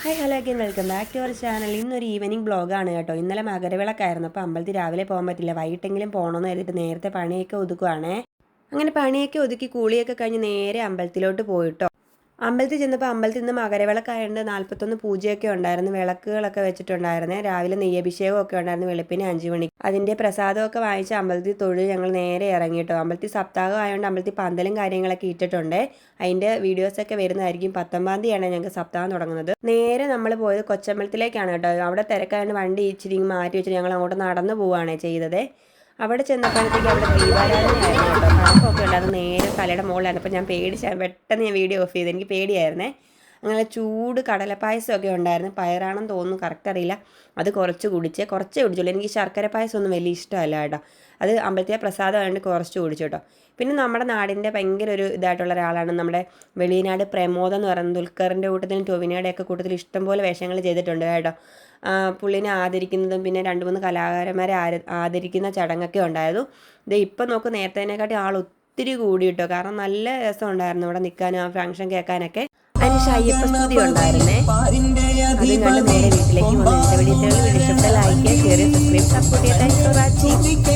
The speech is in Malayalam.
Hi hello again welcome back to our channel. ഇന്നൊരു ഈവനിങ് ബ്ലോഗാണ് കേട്ടോ. ഇന്നലെ മകരവിളക്കായിരുന്നു. അപ്പോൾ അമ്പലത്തിൽ രാവിലെ പോകാൻ പറ്റില്ല, വൈകിട്ടെങ്കിലും പോകണമെന്ന് കരുതിയിട്ട് നേരത്തെ പണിയൊക്കെ ഒതുക്കുവാണേ. അങ്ങനെ പണിയൊക്കെ ഒതുക്കി കൂളിയൊക്കെ കഴിഞ്ഞ് നേരെ അമ്പലത്തിലോട്ട് പോയിട്ടോ. അമ്പലത്തിൽ ചെന്നപ്പോൾ അമ്പലത്തിൽ നിന്ന് മകരവിളക്കായതുകൊണ്ട് 41 പൂജയൊക്കെ ഉണ്ടായിരുന്നു, വിളക്കുകളൊക്കെ വെച്ചിട്ടുണ്ടായിരുന്നേ. രാവിലെ നെയ്യഭിഷേകമൊക്കെ ഉണ്ടായിരുന്നു വെളുപ്പിന് 5 മണിക്ക്. അതിൻ്റെ പ്രസാദമൊക്കെ വാങ്ങിച്ച് അമ്പലത്തിൽ തൊഴുത് ഞങ്ങൾ നേരെ ഇറങ്ങിയിട്ടോ. അമ്പലത്തിൽ സപ്താഹം ആയതുകൊണ്ട് അമ്പലത്തിൽ പന്തലും കാര്യങ്ങളൊക്കെ ഇട്ടിട്ടുണ്ട്. അതിൻ്റെ വീഡിയോസൊക്കെ വരുന്നതായിരിക്കും. 19-ാം തീയതിയാണ് ഞങ്ങൾക്ക് സപ്താഹം തുടങ്ങുന്നത്. നേരെ നമ്മൾ പോയത് കൊച്ചമ്പലത്തിലേക്കാണ് കേട്ടോ. അവിടെ തിരക്കായതുകൊണ്ട് വണ്ടി ഇച്ചിരി മാറ്റി വെച്ചിട്ട് ഞങ്ങൾ അങ്ങോട്ട് നടന്നു പോവുകയാണ് ചെയ്തത്. അവിടെ ചെന്നപ്പോഴത്തേക്ക് അവിടെ ദീപാരാധനയായിരുന്നു കേട്ടോ. കണക്കൊക്കെ ഉണ്ട്. അത് നേരെ തലയുടെ മുകളിലായിരുന്നു. അപ്പോൾ ഞാൻ പേടിച്ചാൽ പെട്ടെന്ന് ഞാൻ വീഡിയോ ഓഫ് ചെയ്ത്, എനിക്ക് പേടിയായിരുന്നേ. അങ്ങനെ ചൂട് കടലപ്പായസമൊക്കെ ഉണ്ടായിരുന്നു. പയറാണെന്ന് തോന്നുന്നു, കറക്റ്റ് അറിയില്ല. അത് കുറച്ചേ കുടിച്ചുള്ളൂ. എനിക്ക് ശർക്കര പായസം ഒന്നും വലിയ ഇഷ്ടമല്ല കേട്ടോ. അത് അമ്പലത്തിലെ പ്രസാദമായതുകൊണ്ട് കുറച്ച് കുടിച്ചു കേട്ടോ. പിന്നെ നമ്മുടെ നാടിൻ്റെ ഭയങ്കര ഒരു ഇതായിട്ടുള്ള ഒരാളാണ് നമ്മുടെ വെളിയനാട് പ്രമോദ് എന്ന് പറയുന്നത്. ദുൽഖറിൻ്റെ കൂട്ടത്തിലും ടൊവിനോയുടെയൊക്കെ കൂട്ടത്തിൽ ഇഷ്ടംപോലെ വേഷങ്ങൾ ചെയ്തിട്ടുണ്ട് കേട്ടോ. പുള്ളിനെ ആദരിക്കുന്നതും പിന്നെ 2-3 കലാകാരന്മാരെ ആദരിക്കുന്ന ചടങ്ങൊക്കെ ഉണ്ടായിരുന്നു. ഇത് ഇപ്പം നോക്ക്, നേരത്തേനെക്കാട്ടി ആൾ ഒത്തിരി കൂടി കിട്ടോ. കാരണം നല്ല രസമുണ്ടായിരുന്നു ഇവിടെ നിൽക്കാനും ആ ഫംഗ്ഷൻ കേൾക്കാനൊക്കെ. അതിന് അയ്യപ്പ സ്തുതി ഉണ്ടായിരുന്നേ. അതും കണ്ട് നേരെ വീട്ടിലേക്ക് പോകുന്നു. വീഡിയോ ഇഷ്ടപ്പെട്ട ലൈക്ക്, ഷെയർ, സബ്സ്ക്രൈബ്, സപ്പോർട്ട് ചെയ്യാൻ താങ്ക്സ് ഫോർ വാച്ചിങ്.